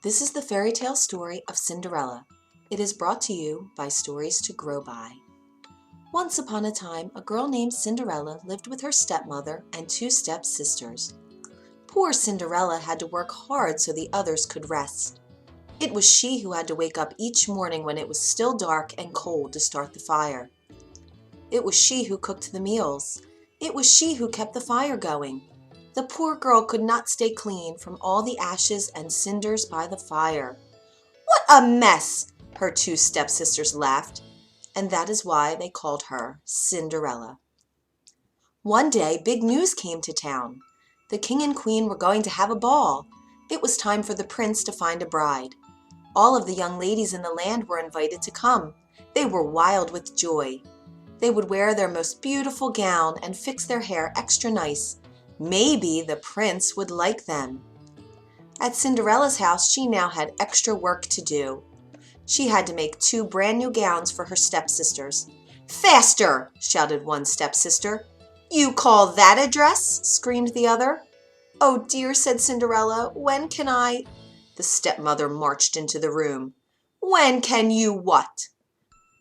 This is the fairy tale story of Cinderella. It is brought to you by Stories to Grow By. Once upon a time, a girl named Cinderella lived with her stepmother and two stepsisters. Poor Cinderella had to work hard so the others could rest. It was she who had to wake up each morning when it was still dark and cold to start the fire. It was she who cooked the meals. It was she who kept the fire going. The poor girl could not stay clean from all the ashes and cinders by the fire. "What a mess!" her two stepsisters laughed, and that is why they called her Cinderella. One day, big news came to town. The king and queen were going to have a ball. It was time for the prince to find a bride. All of the young ladies in the land were invited to come. They were wild with joy. They would wear their most beautiful gown and fix their hair extra nice. Maybe the prince would like them. At Cinderella's house, she now had extra work to do. She had to make two brand new gowns for her stepsisters. "Faster!" shouted one stepsister. "You call that a dress?" screamed the other. "Oh dear," said Cinderella, "when can I—" The stepmother marched into the room. "When can you what?"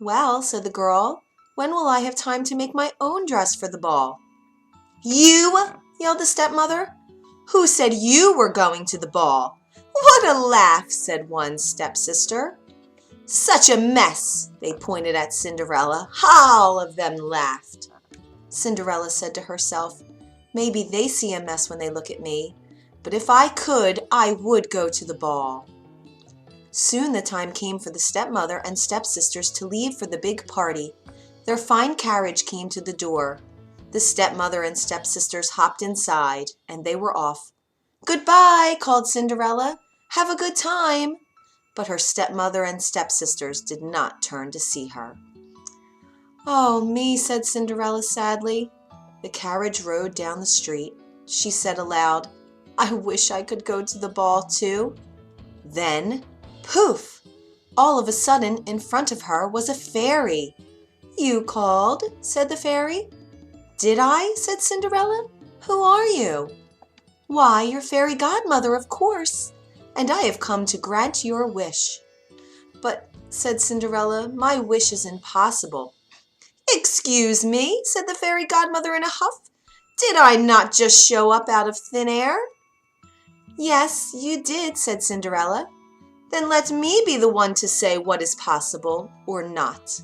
"Well," said the girl, "when will I have time to make my own dress for the ball?" "You!" yelled the stepmother. "Who said you were going to the ball?" "What a laugh!" said one stepsister. "Such a mess!" They pointed at Cinderella. All of them laughed. Cinderella said to herself, "Maybe they see a mess when they look at me, but if I could, I would go to the ball." Soon the time came for the stepmother and stepsisters to leave for the big party. Their fine carriage came to the door. The stepmother and stepsisters hopped inside, and they were off. "Goodbye," called Cinderella. "Have a good time." But her stepmother and stepsisters did not turn to see her. "Oh, me," said Cinderella sadly. The carriage rode down the street. She said aloud, "I wish I could go to the ball too." Then, poof! All of a sudden, in front of her was a fairy. "You called?" said the fairy. "Did I?" said Cinderella. "Who are you?" "Why, your fairy godmother, of course, and I have come to grant your wish." "But," said Cinderella, "my wish is impossible." "Excuse me," said the fairy godmother in a huff. "Did I not just show up out of thin air?" "Yes, you did," said Cinderella. "Then let me be the one to say what is possible or not."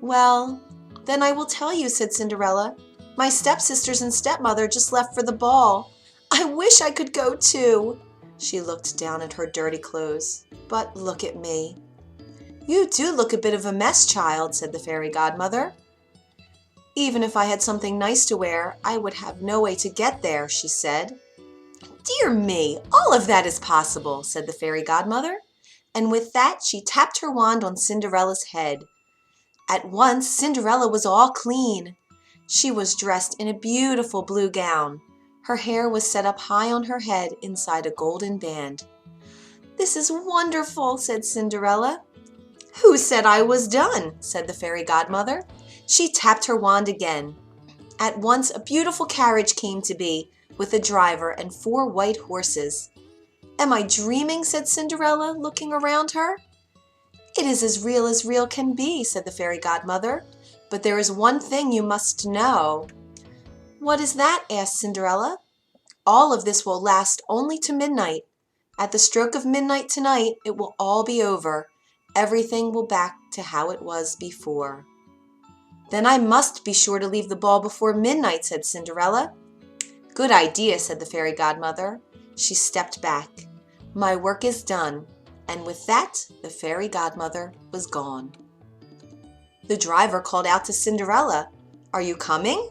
"Well, then I will tell you," said Cinderella. "My stepsisters and stepmother just left for the ball. I wish I could go too." She looked down at her dirty clothes. "But look at me." "You do look a bit of a mess, child," said the fairy godmother. "Even if I had something nice to wear, I would have no way to get there," she said. "Dear me, all of that is possible," said the fairy godmother. And with that, she tapped her wand on Cinderella's head. At once, Cinderella was all clean. She was dressed in a beautiful blue gown. Her hair was set up high on her head inside a golden band. "This is wonderful," said Cinderella. "Who said I was done?" said the fairy godmother. She tapped her wand again. At once, a beautiful carriage came to be, with a driver and 4 white horses. "Am I dreaming?" said Cinderella, looking around her. "It is as real can be," said the fairy godmother. "But there is one thing you must know." "What is that?" asked Cinderella. "All of this will last only to midnight. At the stroke of midnight tonight, it will all be over. Everything will back to how it was before." "Then I must be sure to leave the ball before midnight," said Cinderella. "Good idea," said the fairy godmother. She stepped back. "My work is done." And with that, the fairy godmother was gone. The driver called out to Cinderella, "Are you coming?"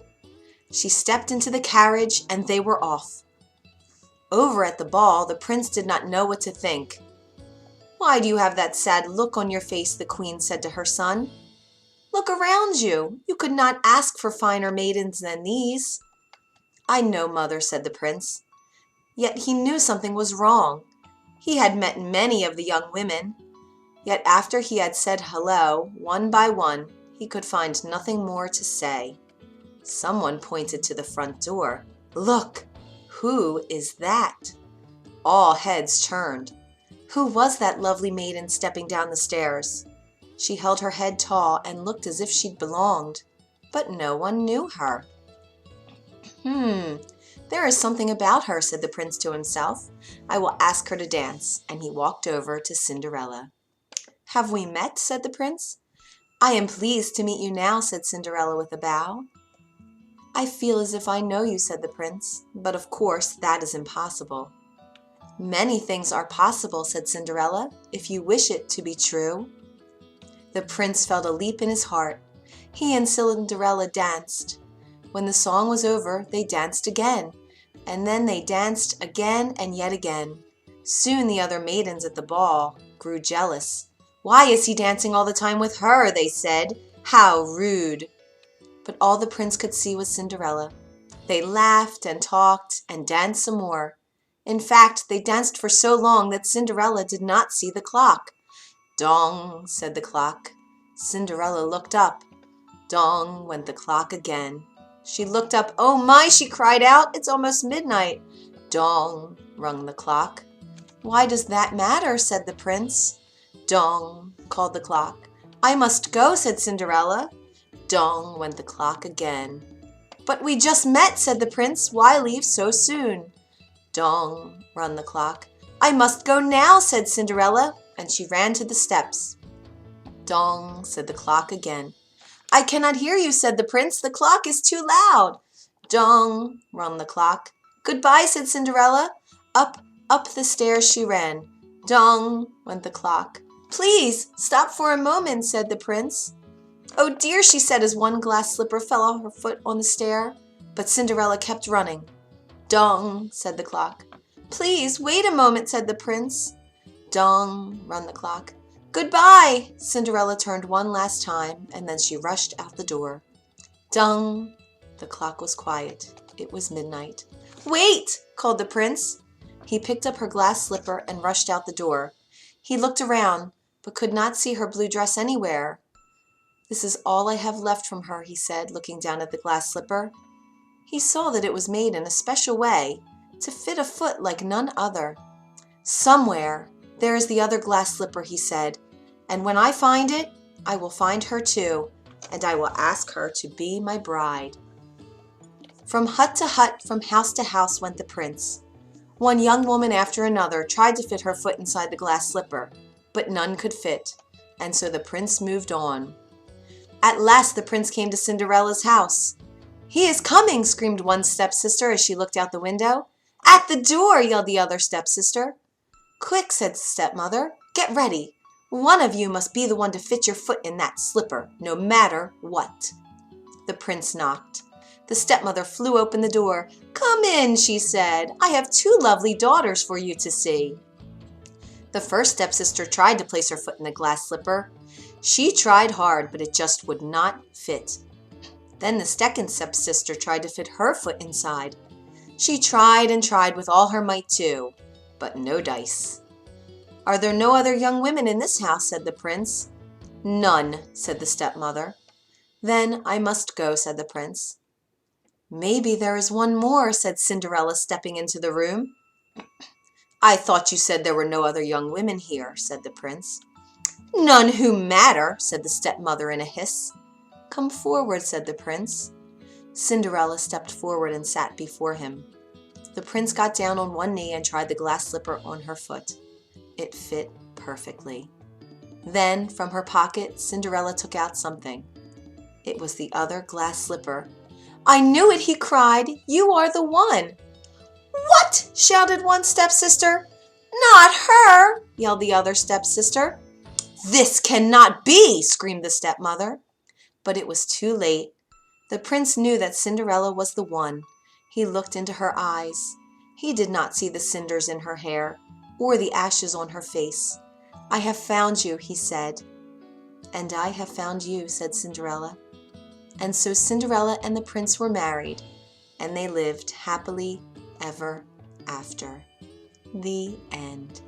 She stepped into the carriage, and they were off. Over at the ball, the prince did not know what to think. "Why do you have that sad look on your face?" the queen said to her son. "Look around you. You could not ask for finer maidens than these." "I know, mother," said the prince. Yet he knew something was wrong. He had met many of the young women. Yet after he had said hello, one by one, he could find nothing more to say. Someone pointed to the front door. "Look! Who is that?" All heads turned. Who was that lovely maiden stepping down the stairs? She held her head tall and looked as if she'd belonged, but no one knew her. There is something about her, said the prince to himself. I will ask her to dance, and he walked over to Cinderella. Have we met? Said the prince. I am pleased to meet you now, said Cinderella with a bow. I feel as if I know you, said the prince, but of course that is impossible. Many things are possible, said Cinderella, if you wish it to be true. The prince felt a leap in his heart. He and Cinderella danced. When the song was over, they danced again, and then they danced again and yet again. Soon the other maidens at the ball grew jealous. Why is he dancing all the time with her? They said. How rude! But all the prince could see was Cinderella. They laughed and talked and danced some more. In fact, they danced for so long that Cinderella did not see the clock. Dong, said the clock. Cinderella looked up. Dong went the clock again. She looked up. Oh my, she cried out. It's almost midnight. Dong, rung the clock. Why does that matter? Said the prince. Dong, called the clock. I must go, said Cinderella. Dong went the clock again. But we just met, said the prince. Why leave so soon? Dong, rung the clock. I must go now, said Cinderella, and she ran to the steps. Dong, said the clock again. I cannot hear you, said the prince. The clock is too loud. Dong, rung the clock. Goodbye, said Cinderella. Up the stairs she ran. Dong, went the clock. Please, stop for a moment, said the prince. Oh dear, she said as one glass slipper fell off her foot on the stair. But Cinderella kept running. Dong, said the clock. Please, wait a moment, said the prince. Dong, rung the clock. Goodbye! Cinderella turned one last time, and then she rushed out the door. Dong! The clock was quiet. It was midnight. Wait! Called the prince. He picked up her glass slipper and rushed out the door. He looked around, but could not see her blue dress anywhere. This is all I have left from her, he said, looking down at the glass slipper. He saw that it was made in a special way, to fit a foot like none other. Somewhere there is the other glass slipper, he said, and when I find it, I will find her too, and I will ask her to be my bride. From hut to hut, from house to house went the prince. One young woman after another tried to fit her foot inside the glass slipper, but none could fit, and so the prince moved on. At last the prince came to Cinderella's house. He is coming, screamed one stepsister as she looked out the window. At the door, yelled the other stepsister. Quick, said the stepmother, get ready. One of you must be the one to fit your foot in that slipper, no matter what. The prince knocked. The stepmother flew open the door. Come in, she said. I have two lovely daughters for you to see. The first stepsister tried to place her foot in the glass slipper. She tried hard, but it just would not fit. Then the second stepsister tried to fit her foot inside. She tried and tried with all her might too, but no dice. Are there no other young women in this house? Said the prince. None, said the stepmother. Then I must go, said the prince. Maybe there is one more, said Cinderella, stepping into the room. I thought you said there were no other young women here, said the prince. None who matter, said the stepmother in a hiss. Come forward, said the prince. Cinderella stepped forward and sat before him. The prince got down on one knee and tried the glass slipper on her foot. It fit perfectly. Then, from her pocket, Cinderella took out something. It was the other glass slipper. I knew it, he cried. You are the one. What? Shouted one stepsister. Not her, yelled the other stepsister. This cannot be, screamed the stepmother. But it was too late. The prince knew that Cinderella was the one. He looked into her eyes. He did not see the cinders in her hair or the ashes on her face. I have found you, he said. And I have found you, said Cinderella. And so Cinderella and the prince were married, and they lived happily ever after. The end.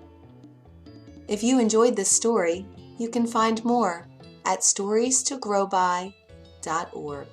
If you enjoyed this story, you can find more at storiestogrowby.org.